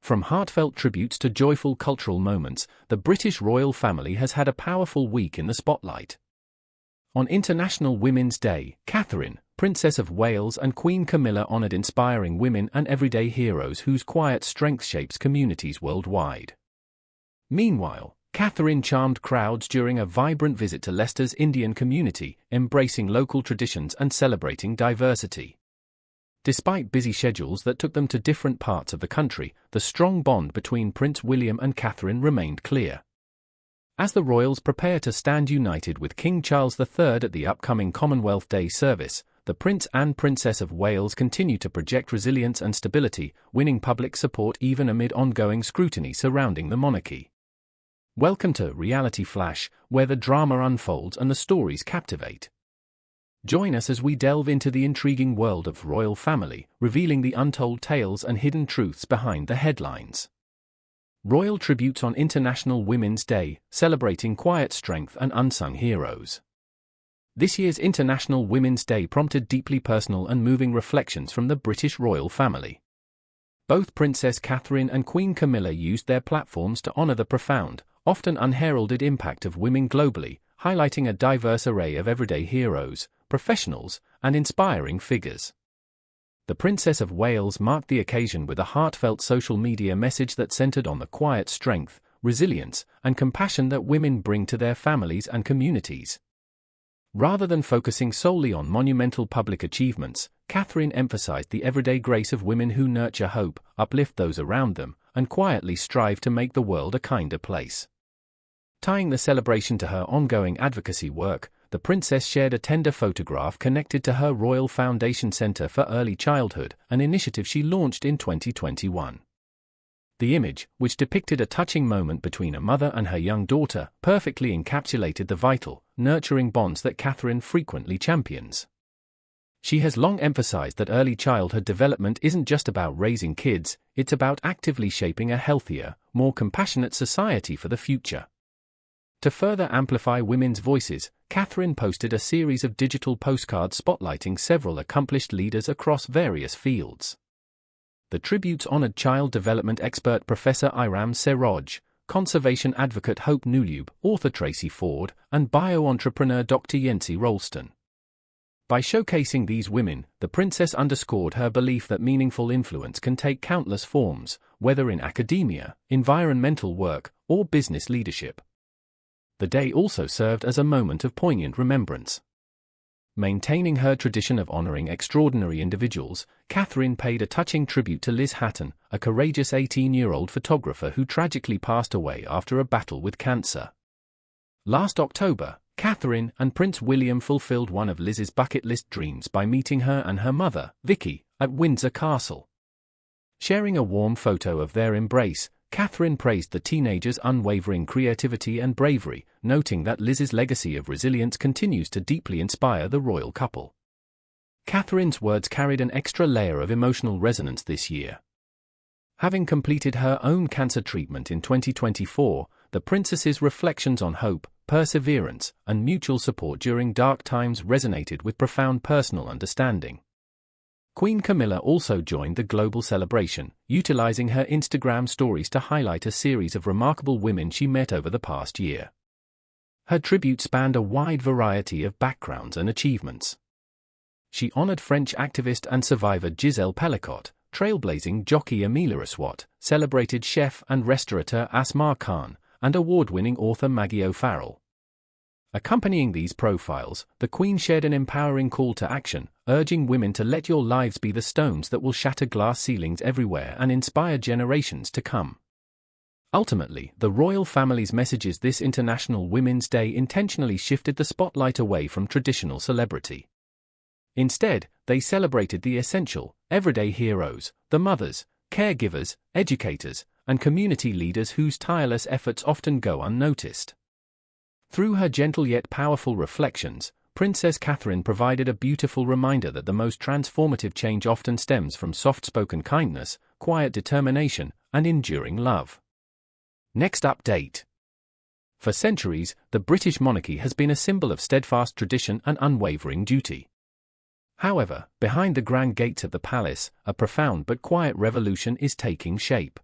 From heartfelt tributes to joyful cultural moments, the British royal family has had a powerful week in the spotlight. On International Women's Day, Catherine, Princess of Wales and Queen Camilla honoured inspiring women and everyday heroes whose quiet strength shapes communities worldwide. Meanwhile, Catherine charmed crowds during a vibrant visit to Leicester's Indian community, embracing local traditions and celebrating diversity. Despite busy schedules that took them to different parts of the country, the strong bond between Prince William and Catherine remained clear. As the royals prepare to stand united with King Charles III at the upcoming Commonwealth Day service, the Prince and Princess of Wales continue to project resilience and stability, winning public support even amid ongoing scrutiny surrounding the monarchy. Welcome to Reality Flash, where the drama unfolds and the stories captivate. Join us as we delve into the intriguing world of royal family, revealing the untold tales and hidden truths behind the headlines. Royal tributes on International Women's Day, celebrating quiet strength and unsung heroes. This year's International Women's Day prompted deeply personal and moving reflections from the British royal family. Both Princess Catherine and Queen Camilla used their platforms to honour the profound, often unheralded impact of women globally, highlighting a diverse array of everyday heroes, professionals, and inspiring figures. The Princess of Wales marked the occasion with a heartfelt social media message that centered on the quiet strength, resilience, and compassion that women bring to their families and communities. Rather than focusing solely on monumental public achievements, Catherine emphasized the everyday grace of women who nurture hope, uplift those around them, and quietly strive to make the world a kinder place. Tying the celebration to her ongoing advocacy work, the princess shared a tender photograph connected to her Royal Foundation Centre for Early Childhood, an initiative she launched in 2021. The image, which depicted a touching moment between a mother and her young daughter, perfectly encapsulated the vital, nurturing bonds that Catherine frequently champions. She has long emphasized that early childhood development isn't just about raising kids, it's about actively shaping a healthier, more compassionate society for the future. To further amplify women's voices, Catherine posted a series of digital postcards spotlighting several accomplished leaders across various fields. The tributes honored child development expert Professor Iram Seroj, conservation advocate Hope Newlube, author Tracy Ford, and bio-entrepreneur Dr. Yancy Rolston. By showcasing these women, the princess underscored her belief that meaningful influence can take countless forms, whether in academia, environmental work, or business leadership. The day also served as a moment of poignant remembrance. Maintaining her tradition of honoring extraordinary individuals, Catherine paid a touching tribute to Liz Hatton, a courageous 18-year-old photographer who tragically passed away after a battle with cancer. Last October, Catherine and Prince William fulfilled one of Liz's bucket list dreams by meeting her and her mother, Vicky, at Windsor Castle. Sharing a warm photo of their embrace, Catherine praised the teenager's unwavering creativity and bravery, noting that Liz's legacy of resilience continues to deeply inspire the royal couple. Catherine's words carried an extra layer of emotional resonance this year. Having completed her own cancer treatment in 2024, the princess's reflections on hope, perseverance, and mutual support during dark times resonated with profound personal understanding. Queen Camilla also joined the global celebration, utilizing her Instagram stories to highlight a series of remarkable women she met over the past year. Her tribute spanned a wide variety of backgrounds and achievements. She honored French activist and survivor Gisèle Pellicot, trailblazing jockey Amelia Aswat, celebrated chef and restaurateur Asmar Khan, and award-winning author Maggie O'Farrell. Accompanying these profiles, the Queen shared an empowering call to action, urging women to let your lives be the stones that will shatter glass ceilings everywhere and inspire generations to come. Ultimately, the royal family's messages this International Women's Day intentionally shifted the spotlight away from traditional celebrity. Instead, they celebrated the essential, everyday heroes, the mothers, caregivers, educators, and community leaders whose tireless efforts often go unnoticed. Through her gentle yet powerful reflections, Princess Catherine provided a beautiful reminder that the most transformative change often stems from soft-spoken kindness, quiet determination, and enduring love. Next update. For centuries, the British monarchy has been a symbol of steadfast tradition and unwavering duty. However, behind the grand gates of the palace, a profound but quiet revolution is taking shape.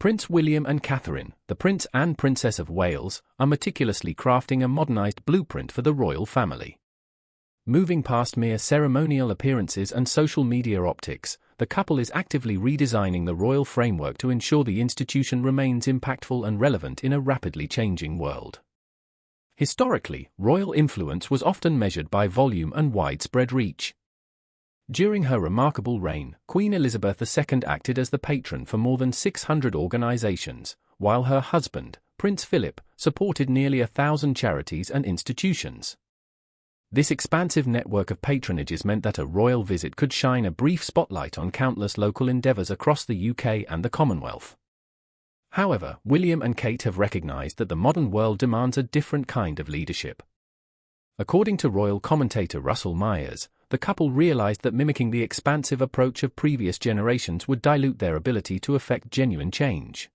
Prince William and Catherine, the Prince and Princess of Wales, are meticulously crafting a modernized blueprint for the royal family. Moving past mere ceremonial appearances and social media optics, the couple is actively redesigning the royal framework to ensure the institution remains impactful and relevant in a rapidly changing world. Historically, royal influence was often measured by volume and widespread reach. During her remarkable reign, Queen Elizabeth II acted as the patron for more than 600 organizations, while her husband, Prince Philip, supported nearly 1,000 charities and institutions. This expansive network of patronages meant that a royal visit could shine a brief spotlight on countless local endeavors across the UK and the Commonwealth. However, William and Kate have recognized that the modern world demands a different kind of leadership. According to royal commentator Russell Myers, the couple realized that mimicking the expansive approach of previous generations would dilute their ability to effect genuine change.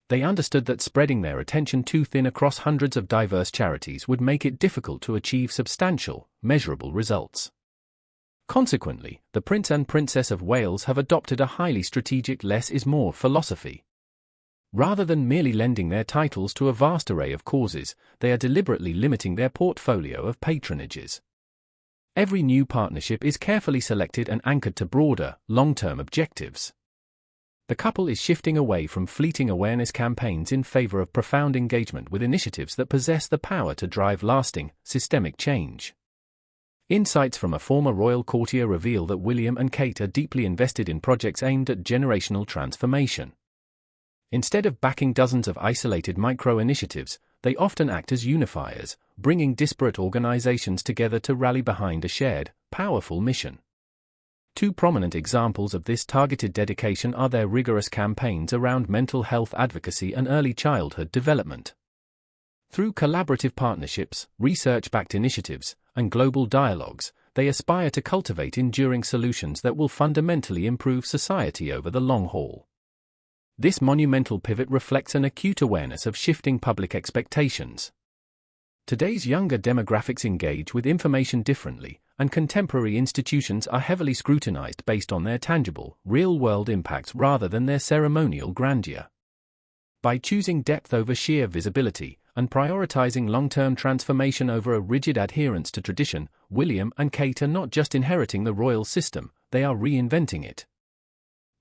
They understood that spreading their attention too thin across hundreds of diverse charities would make it difficult to achieve substantial, measurable results. Consequently, the Prince and Princess of Wales have adopted a highly strategic less is more philosophy. Rather than merely lending their titles to a vast array of causes, they are deliberately limiting their portfolio of patronages. Every new partnership is carefully selected and anchored to broader, long-term objectives. The couple is shifting away from fleeting awareness campaigns in favor of profound engagement with initiatives that possess the power to drive lasting, systemic change. Insights from a former royal courtier reveal that William and Kate are deeply invested in projects aimed at generational transformation. Instead of backing dozens of isolated micro-initiatives, they often act as unifiers, bringing disparate organizations together to rally behind a shared, powerful mission. Two prominent examples of this targeted dedication are their rigorous campaigns around mental health advocacy and early childhood development. Through collaborative partnerships, research-backed initiatives, and global dialogues, they aspire to cultivate enduring solutions that will fundamentally improve society over the long haul. This monumental pivot reflects an acute awareness of shifting public expectations. Today's younger demographics engage with information differently, and contemporary institutions are heavily scrutinized based on their tangible, real-world impacts rather than their ceremonial grandeur. By choosing depth over sheer visibility, and prioritizing long-term transformation over a rigid adherence to tradition, William and Kate are not just inheriting the royal system, they are reinventing it.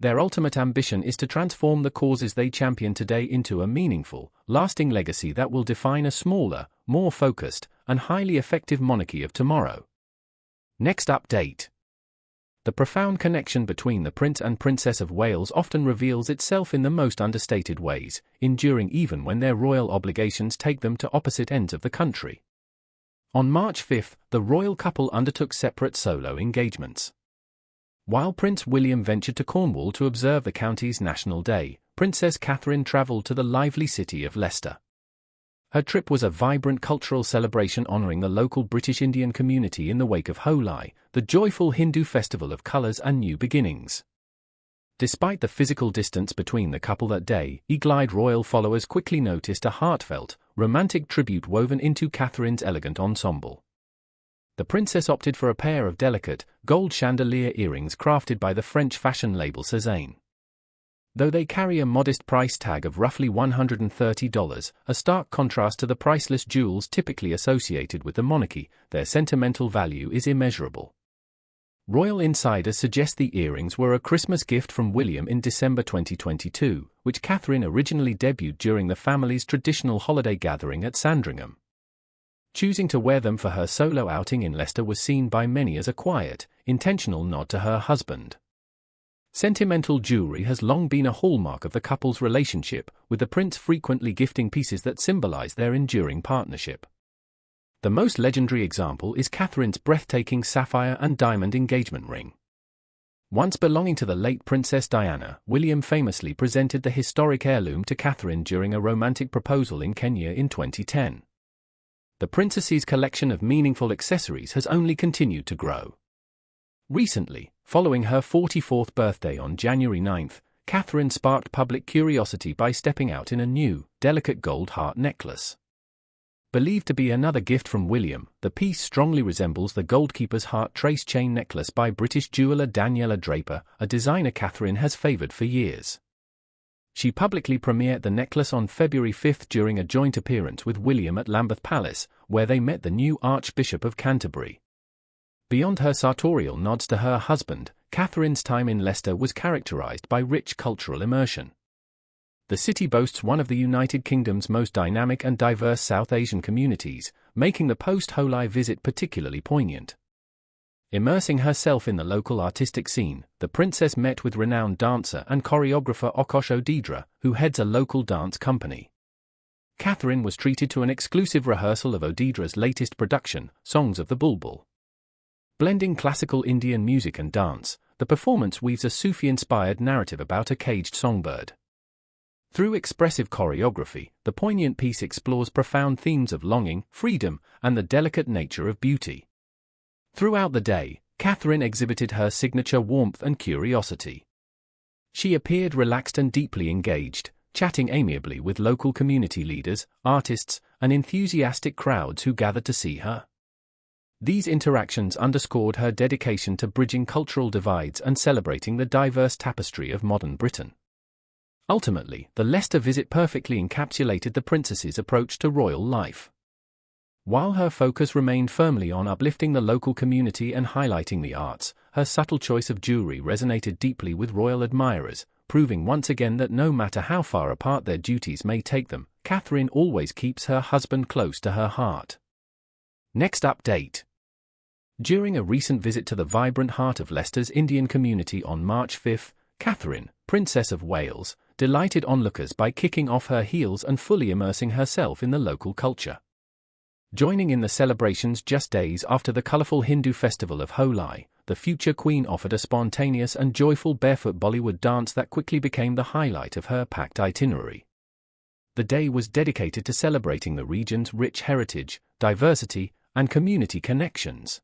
Their ultimate ambition is to transform the causes they champion today into a meaningful, lasting legacy that will define a smaller, more focused, and highly effective monarchy of tomorrow. Next update. The profound connection between the Prince and Princess of Wales often reveals itself in the most understated ways, enduring even when their royal obligations take them to opposite ends of the country. On March 5, the royal couple undertook separate solo engagements. While Prince William ventured to Cornwall to observe the county's National Day, Princess Catherine travelled to the lively city of Leicester. Her trip was a vibrant cultural celebration honouring the local British Indian community in the wake of Holi, the joyful Hindu festival of colours and new beginnings. Despite the physical distance between the couple that day, eagle-eyed royal followers quickly noticed a heartfelt, romantic tribute woven into Catherine's elegant ensemble. The princess opted for a pair of delicate, gold chandelier earrings crafted by the French fashion label Cézanne. Though they carry a modest price tag of roughly $130, a stark contrast to the priceless jewels typically associated with the monarchy, their sentimental value is immeasurable. Royal insiders suggest the earrings were a Christmas gift from William in December 2022, which Catherine originally debuted during the family's traditional holiday gathering at Sandringham. Choosing to wear them for her solo outing in Leicester was seen by many as a quiet, intentional nod to her husband. Sentimental jewelry has long been a hallmark of the couple's relationship, with the prince frequently gifting pieces that symbolize their enduring partnership. The most legendary example is Catherine's breathtaking sapphire and diamond engagement ring. Once belonging to the late Princess Diana, William famously presented the historic heirloom to Catherine during a romantic proposal in Kenya in 2010. The princess's collection of meaningful accessories has only continued to grow. Recently, following her 44th birthday on January 9, Catherine sparked public curiosity by stepping out in a new, delicate gold heart necklace. Believed to be another gift from William, the piece strongly resembles the Goldkeeper's Heart trace chain necklace by British jeweller Daniela Draper, a designer Catherine has favoured for years. she publicly premiered the necklace on February 5 during a joint appearance with William at Lambeth Palace, where they met the new Archbishop of Canterbury. Beyond her sartorial nods to her husband, Catherine's time in Leicester was characterized by rich cultural immersion. The city boasts one of the United Kingdom's most dynamic and diverse South Asian communities, making the post-Holi visit particularly poignant. Immersing herself in the local artistic scene, the princess met with renowned dancer and choreographer Okosh Odedra, who heads a local dance company. Catherine was treated to an exclusive rehearsal of Odedra's latest production, Songs of the Bulbul. Blending classical Indian music and dance, the performance weaves a Sufi-inspired narrative about a caged songbird. Through expressive choreography, the poignant piece explores profound themes of longing, freedom, and the delicate nature of beauty. Throughout the day, Catherine exhibited her signature warmth and curiosity. She appeared relaxed and deeply engaged, chatting amiably with local community leaders, artists, and enthusiastic crowds who gathered to see her. These interactions underscored her dedication to bridging cultural divides and celebrating the diverse tapestry of modern Britain. Ultimately, the Leicester visit perfectly encapsulated the princess's approach to royal life. While her focus remained firmly on uplifting the local community and highlighting the arts, her subtle choice of jewelry resonated deeply with royal admirers, proving once again that no matter how far apart their duties may take them, Catherine always keeps her husband close to her heart. Next update. During a recent visit to the vibrant heart of Leicester's Indian community on March 5, Catherine, Princess of Wales, delighted onlookers by kicking off her heels and fully immersing herself in the local culture. Joining in the celebrations just days after the colourful Hindu festival of Holi, the future queen offered a spontaneous and joyful barefoot Bollywood dance that quickly became the highlight of her packed itinerary. The day was dedicated to celebrating the region's rich heritage, diversity, and community connections.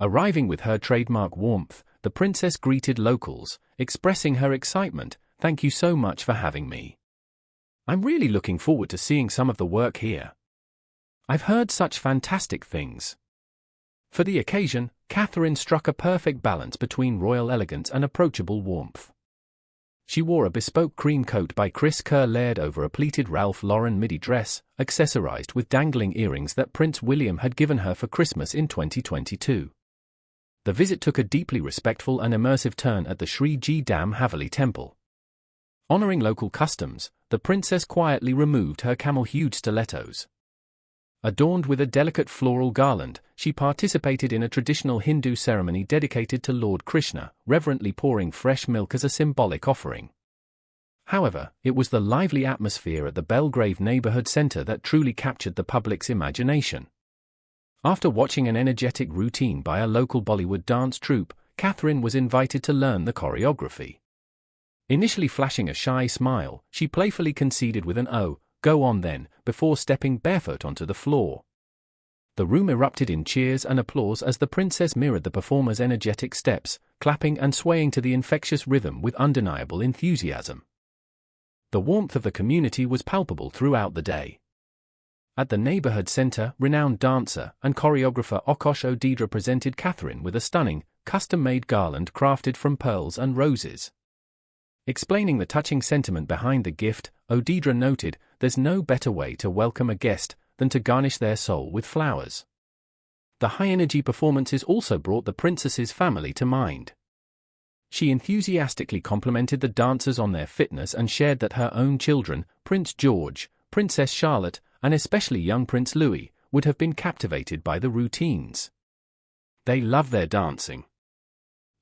Arriving with her trademark warmth, the princess greeted locals, expressing her excitement, "Thank you so much for having me. I'm really looking forward to seeing some of the work here. I've heard such fantastic things." For the occasion, Catherine struck a perfect balance between royal elegance and approachable warmth. She wore a bespoke cream coat by Chris Kerr layered over a pleated Ralph Lauren midi dress, accessorized with dangling earrings that Prince William had given her for Christmas in 2022. The visit took a deeply respectful and immersive turn at the Sri Ji Dam Haveli temple. Honoring local customs, the princess quietly removed her camel-hued stilettos. Adorned with a delicate floral garland, she participated in a traditional Hindu ceremony dedicated to Lord Krishna, reverently pouring fresh milk as a symbolic offering. However, it was the lively atmosphere at the Belgrave neighborhood center that truly captured the public's imagination. After watching an energetic routine by a local Bollywood dance troupe, Catherine was invited to learn the choreography. Initially flashing a shy smile, she playfully conceded with an "Oh, go on then," before stepping barefoot onto the floor. The room erupted in cheers and applause as the princess mirrored the performers' energetic steps, clapping and swaying to the infectious rhythm with undeniable enthusiasm. The warmth of the community was palpable throughout the day. At the neighborhood center, renowned dancer and choreographer Okosh Odedra presented Catherine with a stunning, custom-made garland crafted from pearls and roses. Explaining the touching sentiment behind the gift, Odedra noted, "There's no better way to welcome a guest than to garnish their soul with flowers." The high-energy performances also brought the princess's family to mind. She enthusiastically complimented the dancers on their fitness and shared that her own children, Prince George, Princess Charlotte, and especially young Prince Louis, would have been captivated by the routines. "They love their dancing.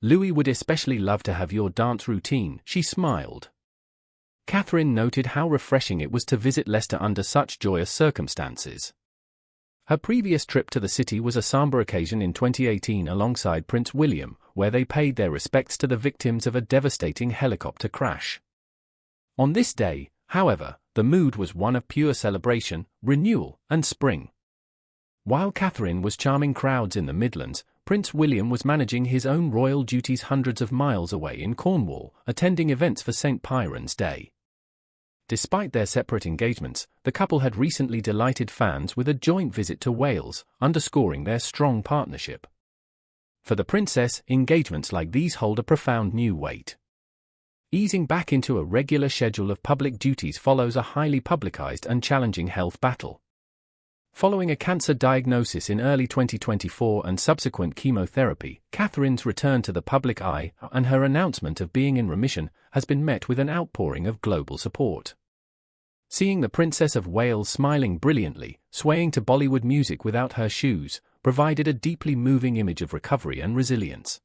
Louis would especially love to have your dance routine," she smiled. Catherine noted how refreshing it was to visit Leicester under such joyous circumstances. Her previous trip to the city was a somber occasion in 2018 alongside Prince William, where they paid their respects to the victims of a devastating helicopter crash. On this day, however, the mood was one of pure celebration, renewal, and spring. While Catherine was charming crowds in the Midlands, Prince William was managing his own royal duties hundreds of miles away in Cornwall, attending events for St. Piran's Day. Despite their separate engagements, the couple had recently delighted fans with a joint visit to Wales, underscoring their strong partnership. For the princess, engagements like these hold a profound new weight. Easing back into a regular schedule of public duties follows a highly publicized and challenging health battle. Following a cancer diagnosis in early 2024 and subsequent chemotherapy, Catherine's return to the public eye and her announcement of being in remission has been met with an outpouring of global support. Seeing the Princess of Wales smiling brilliantly, swaying to Bollywood music without her shoes, provided a deeply moving image of recovery and resilience.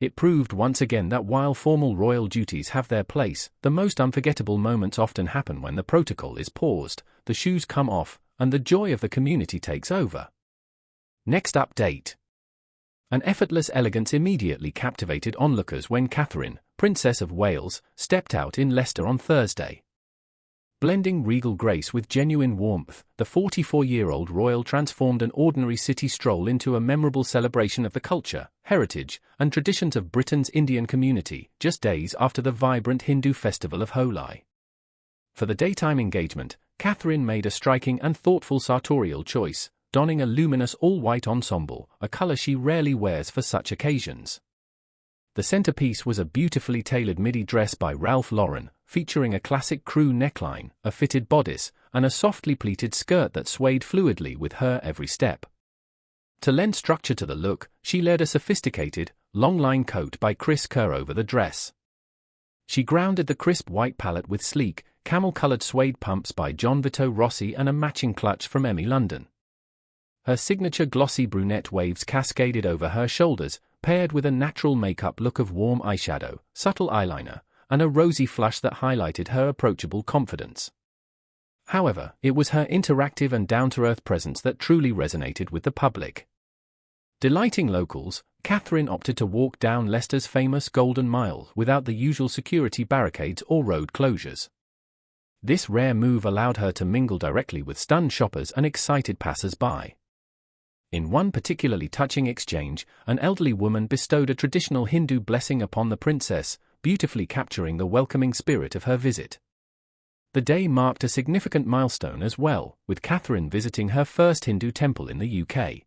It proved once again that while formal royal duties have their place, the most unforgettable moments often happen when the protocol is paused, the shoes come off, and the joy of the community takes over. Next update. An effortless elegance immediately captivated onlookers when Catherine, Princess of Wales, stepped out in Leicester on Thursday. Blending regal grace with genuine warmth, the 44-year-old royal transformed an ordinary city stroll into a memorable celebration of the culture, heritage, and traditions of Britain's Indian community, just days after the vibrant Hindu festival of Holi. For the daytime engagement, Catherine made a striking and thoughtful sartorial choice, donning a luminous all-white ensemble, a colour she rarely wears for such occasions. The centerpiece was a beautifully tailored midi dress by Ralph Lauren, featuring a classic crew neckline, a fitted bodice, and a softly pleated skirt that swayed fluidly with her every step. To lend structure to the look, she layered a sophisticated, long-line coat by Chris Kerr over the dress. She grounded the crisp white palette with sleek, camel-colored suede pumps by John Vito Rossi and a matching clutch from Emmy London. Her signature glossy brunette waves cascaded over her shoulders, paired with a natural makeup look of warm eyeshadow, subtle eyeliner, and a rosy flush that highlighted her approachable confidence. However, it was her interactive and down-to-earth presence that truly resonated with the public. Delighting locals, Catherine opted to walk down Leicester's famous Golden Mile without the usual security barricades or road closures. This rare move allowed her to mingle directly with stunned shoppers and excited passers-by. In one particularly touching exchange, an elderly woman bestowed a traditional Hindu blessing upon the princess, beautifully capturing the welcoming spirit of her visit. The day marked a significant milestone as well, with Catherine visiting her first Hindu temple in the UK.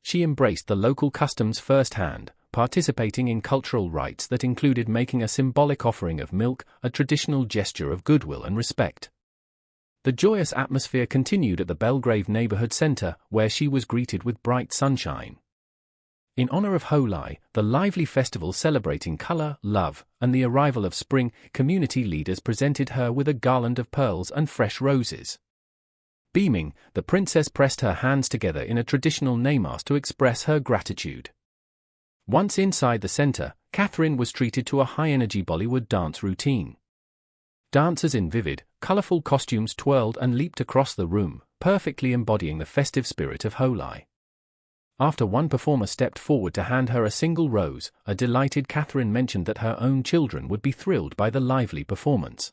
She embraced the local customs firsthand, participating in cultural rites that included making a symbolic offering of milk, a traditional gesture of goodwill and respect. The joyous atmosphere continued at the Belgrave Neighborhood Centre, where she was greeted with bright sunshine. In honor of Holi, the lively festival celebrating color, love, and the arrival of spring, community leaders presented her with a garland of pearls and fresh roses. Beaming, the princess pressed her hands together in a traditional namas to express her gratitude. Once inside the centre, Catherine was treated to a high-energy Bollywood dance routine. Dancers in vivid, colourful costumes twirled and leaped across the room, perfectly embodying the festive spirit of Holi. After one performer stepped forward to hand her a single rose, a delighted Catherine mentioned that her own children would be thrilled by the lively performance.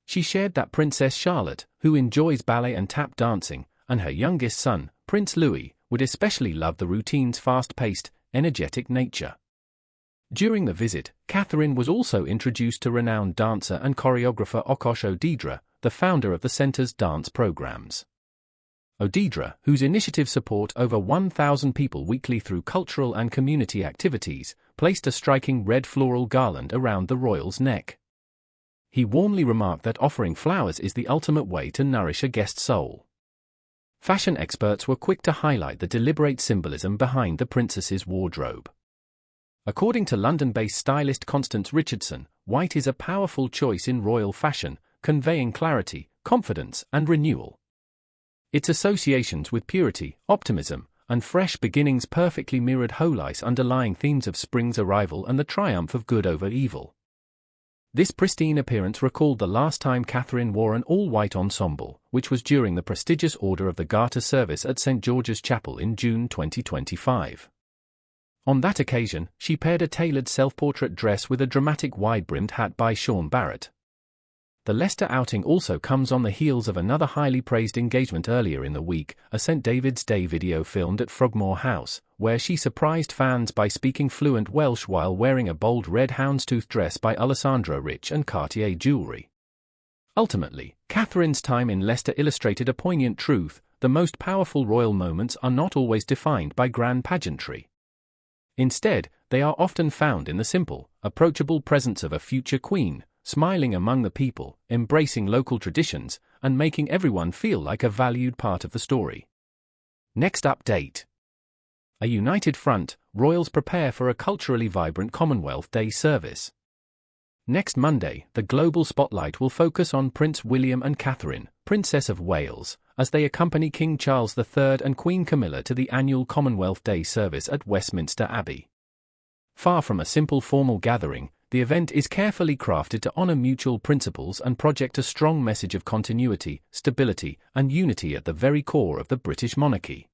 She shared that Princess Charlotte, who enjoys ballet and tap dancing, and her youngest son, Prince Louis, would especially love the routine's fast-paced, energetic nature. During the visit, Catherine was also introduced to renowned dancer and choreographer Aakash Odedra, the founder of the centre's dance programs. Odedra, whose initiatives support over 1,000 people weekly through cultural and community activities, placed a striking red floral garland around the royal's neck. He warmly remarked that offering flowers is the ultimate way to nourish a guest's soul. Fashion experts were quick to highlight the deliberate symbolism behind the princess's wardrobe. According to London-based stylist Constance Richardson, white is a powerful choice in royal fashion, conveying clarity, confidence, and renewal. Its associations with purity, optimism, and fresh beginnings perfectly mirrored Holi's underlying themes of spring's arrival and the triumph of good over evil. This pristine appearance recalled the last time Catherine wore an all-white ensemble, which was during the prestigious Order of the Garter service at St. George's Chapel in June 2025. On that occasion, she paired a tailored self-portrait dress with a dramatic wide-brimmed hat by Sean Barrett. The Leicester outing also comes on the heels of another highly praised engagement earlier in the week, a St. David's Day video filmed at Frogmore House, where she surprised fans by speaking fluent Welsh while wearing a bold red houndstooth dress by Alessandra Rich and Cartier jewellery. Ultimately, Catherine's time in Leicester illustrated a poignant truth: the most powerful royal moments are not always defined by grand pageantry. Instead, they are often found in the simple, approachable presence of a future queen, smiling among the people, embracing local traditions, and making everyone feel like a valued part of the story. Next update. A united front, royals prepare for a culturally vibrant Commonwealth Day service. Next Monday, the global spotlight will focus on Prince William and Catherine, Princess of Wales, as they accompany King Charles III and Queen Camilla to the annual Commonwealth Day service at Westminster Abbey. Far from a simple formal gathering, the event is carefully crafted to honor mutual principles and project a strong message of continuity, stability, and unity at the very core of the British monarchy.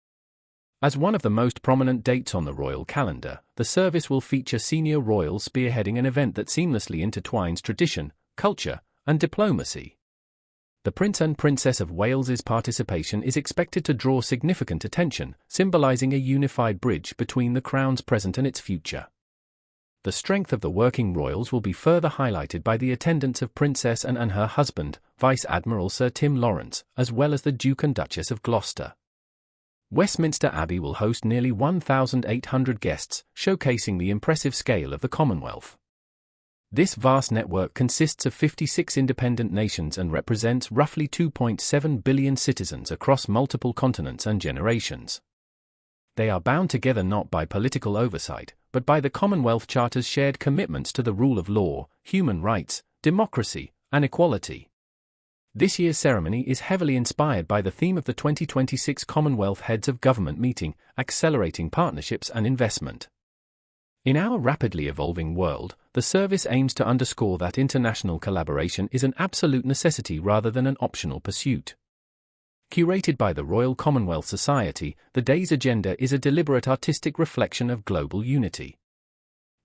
As one of the most prominent dates on the royal calendar, the service will feature senior royals spearheading an event that seamlessly intertwines tradition, culture, and diplomacy. The Prince and Princess of Wales's participation is expected to draw significant attention, symbolizing a unified bridge between the crown's present and its future. The strength of the working royals will be further highlighted by the attendance of Princess Anne and her husband, Vice Admiral Sir Tim Lawrence, as well as the Duke and Duchess of Gloucester. Westminster Abbey will host nearly 1,800 guests, showcasing the impressive scale of the Commonwealth. This vast network consists of 56 independent nations and represents roughly 2.7 billion citizens across multiple continents and generations. They are bound together not by political oversight, but by the Commonwealth Charter's shared commitments to the rule of law, human rights, democracy, and equality. This year's ceremony is heavily inspired by the theme of the 2026 Commonwealth Heads of Government meeting, Accelerating Partnerships and Investment. In our rapidly evolving world, the service aims to underscore that international collaboration is an absolute necessity rather than an optional pursuit. Curated by the Royal Commonwealth Society, the day's agenda is a deliberate artistic reflection of global unity.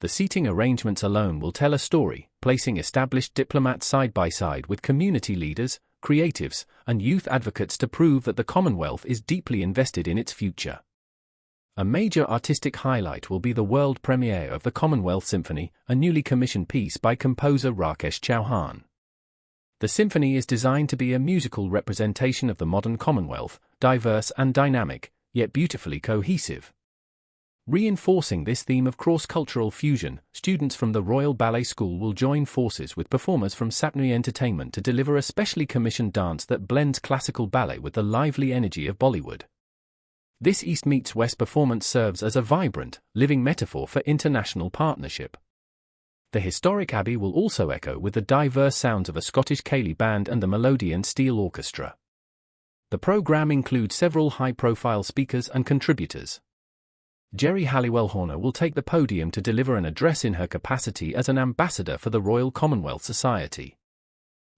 The seating arrangements alone will tell a story, placing established diplomats side by side with community leaders, creatives, and youth advocates to prove that the Commonwealth is deeply invested in its future. A major artistic highlight will be the world premiere of the Commonwealth Symphony, a newly commissioned piece by composer Rakesh Chauhan. The symphony is designed to be a musical representation of the modern Commonwealth, diverse and dynamic, yet beautifully cohesive. Reinforcing this theme of cross-cultural fusion, students from the Royal Ballet School will join forces with performers from Sapnui Entertainment to deliver a specially commissioned dance that blends classical ballet with the lively energy of Bollywood. This East meets West performance serves as a vibrant, living metaphor for international partnership. The historic Abbey will also echo with the diverse sounds of a Scottish Ceilidh band and the Melodeon Steel Orchestra. The programme includes several high-profile speakers and contributors. Geri Halliwell Horner will take the podium to deliver an address in her capacity as an ambassador for the Royal Commonwealth Society.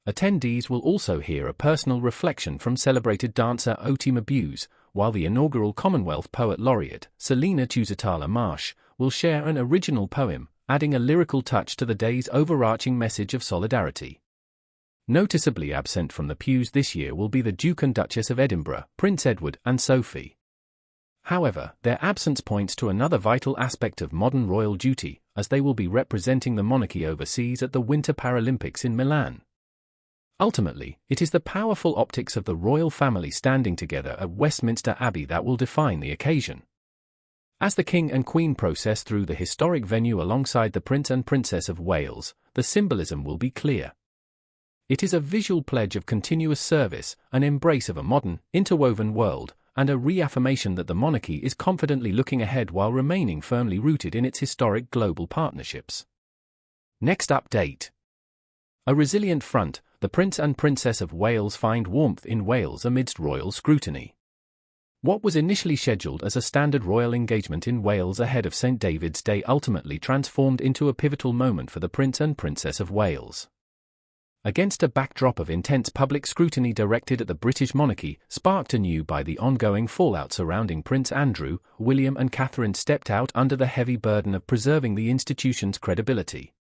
Attendees will also hear a personal reflection from celebrated dancer Oti Mabuse, while the inaugural Commonwealth Poet Laureate, Selina Tusitala Marsh, will share an original poem, adding a lyrical touch to the day's overarching message of solidarity. Noticeably absent from the pews this year will be the Duke and Duchess of Edinburgh, Prince Edward and Sophie. However, their absence points to another vital aspect of modern royal duty, as they will be representing the monarchy overseas at the Winter Paralympics in Milan. Ultimately, it is the powerful optics of the royal family standing together at Westminster Abbey that will define the occasion. As the King and Queen process through the historic venue alongside the Prince and Princess of Wales, the symbolism will be clear. It is a visual pledge of continuous service, an embrace of a modern, interwoven world, and a reaffirmation that the monarchy is confidently looking ahead while remaining firmly rooted in its historic global partnerships. Next update. A resilient front, the Prince and Princess of Wales find warmth in Wales amidst royal scrutiny. What was initially scheduled as a standard royal engagement in Wales ahead of St. David's Day ultimately transformed into a pivotal moment for the Prince and Princess of Wales. Against a backdrop of intense public scrutiny directed at the British monarchy, sparked anew by the ongoing fallout surrounding Prince Andrew, William and Catherine stepped out under the heavy burden of preserving the institution's credibility.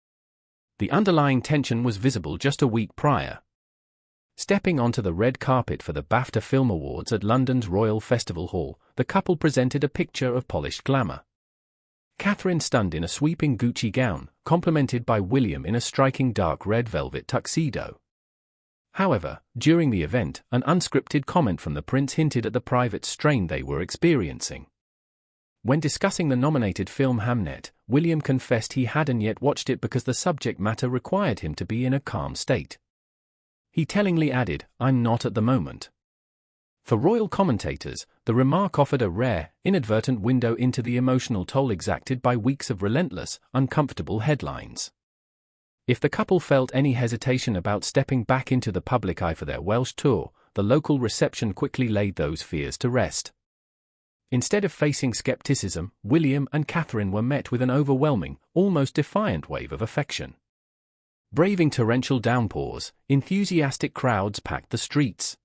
The underlying tension was visible just a week prior. Stepping onto the red carpet for the BAFTA Film Awards at London's Royal Festival Hall, the couple presented a picture of polished glamour. Catherine stunned in a sweeping Gucci gown, complemented by William in a striking dark red velvet tuxedo. However, during the event, an unscripted comment from the prince hinted at the private strain they were experiencing. When discussing the nominated film Hamnet, William confessed he hadn't yet watched it because the subject matter required him to be in a calm state. He tellingly added, "I'm not at the moment." For royal commentators, the remark offered a rare, inadvertent window into the emotional toll exacted by weeks of relentless, uncomfortable headlines. If the couple felt any hesitation about stepping back into the public eye for their Welsh tour, the local reception quickly laid those fears to rest. Instead of facing skepticism, William and Catherine were met with an overwhelming, almost defiant wave of affection. Braving torrential downpours, enthusiastic crowds packed the streets.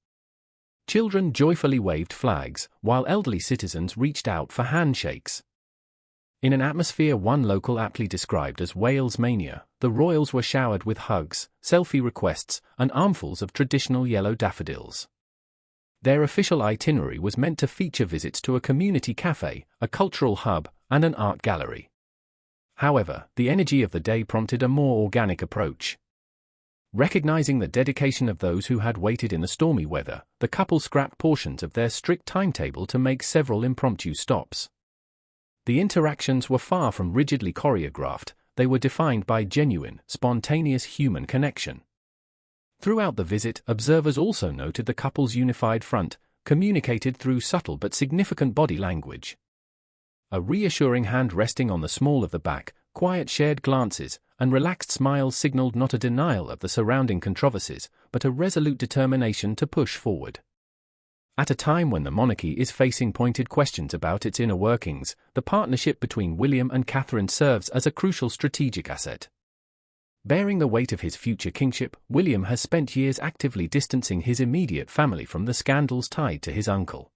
Children joyfully waved flags, while elderly citizens reached out for handshakes. In an atmosphere one local aptly described as Wales mania, the royals were showered with hugs, selfie requests, and armfuls of traditional yellow daffodils. Their official itinerary was meant to feature visits to a community cafe, a cultural hub, and an art gallery. However, the energy of the day prompted a more organic approach. Recognizing the dedication of those who had waited in the stormy weather, the couple scrapped portions of their strict timetable to make several impromptu stops. The interactions were far from rigidly choreographed, they were defined by genuine, spontaneous human connection. Throughout the visit, observers also noted the couple's unified front, communicated through subtle but significant body language. A reassuring hand resting on the small of the back, quiet shared glances, and relaxed smiles signaled not a denial of the surrounding controversies, but a resolute determination to push forward. At a time when the monarchy is facing pointed questions about its inner workings, the partnership between William and Catherine serves as a crucial strategic asset. Bearing the weight of his future kingship, William has spent years actively distancing his immediate family from the scandals tied to his uncle.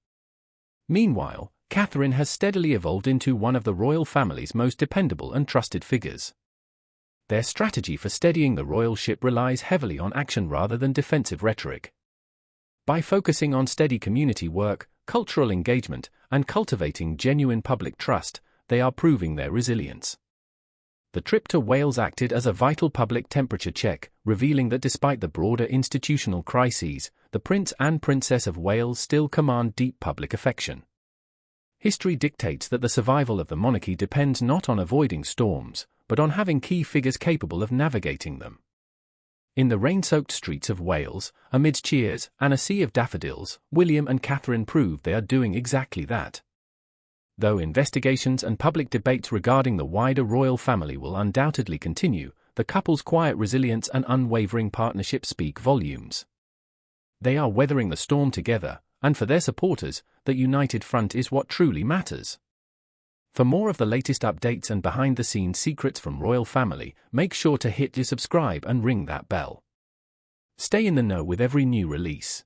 Meanwhile, Catherine has steadily evolved into one of the royal family's most dependable and trusted figures. Their strategy for steadying the royal ship relies heavily on action rather than defensive rhetoric. By focusing on steady community work, cultural engagement, and cultivating genuine public trust, they are proving their resilience. The trip to Wales acted as a vital public temperature check, revealing that despite the broader institutional crises, the Prince and Princess of Wales still command deep public affection. History dictates that the survival of the monarchy depends not on avoiding storms, but on having key figures capable of navigating them. In the rain-soaked streets of Wales, amidst cheers and a sea of daffodils, William and Catherine proved they are doing exactly that. Though investigations and public debates regarding the wider royal family will undoubtedly continue, the couple's quiet resilience and unwavering partnership speak volumes. They are weathering the storm together, and for their supporters, the united front is what truly matters. For more of the latest updates and behind-the-scenes secrets from royal family, make sure to hit the subscribe and ring that bell. Stay in the know with every new release.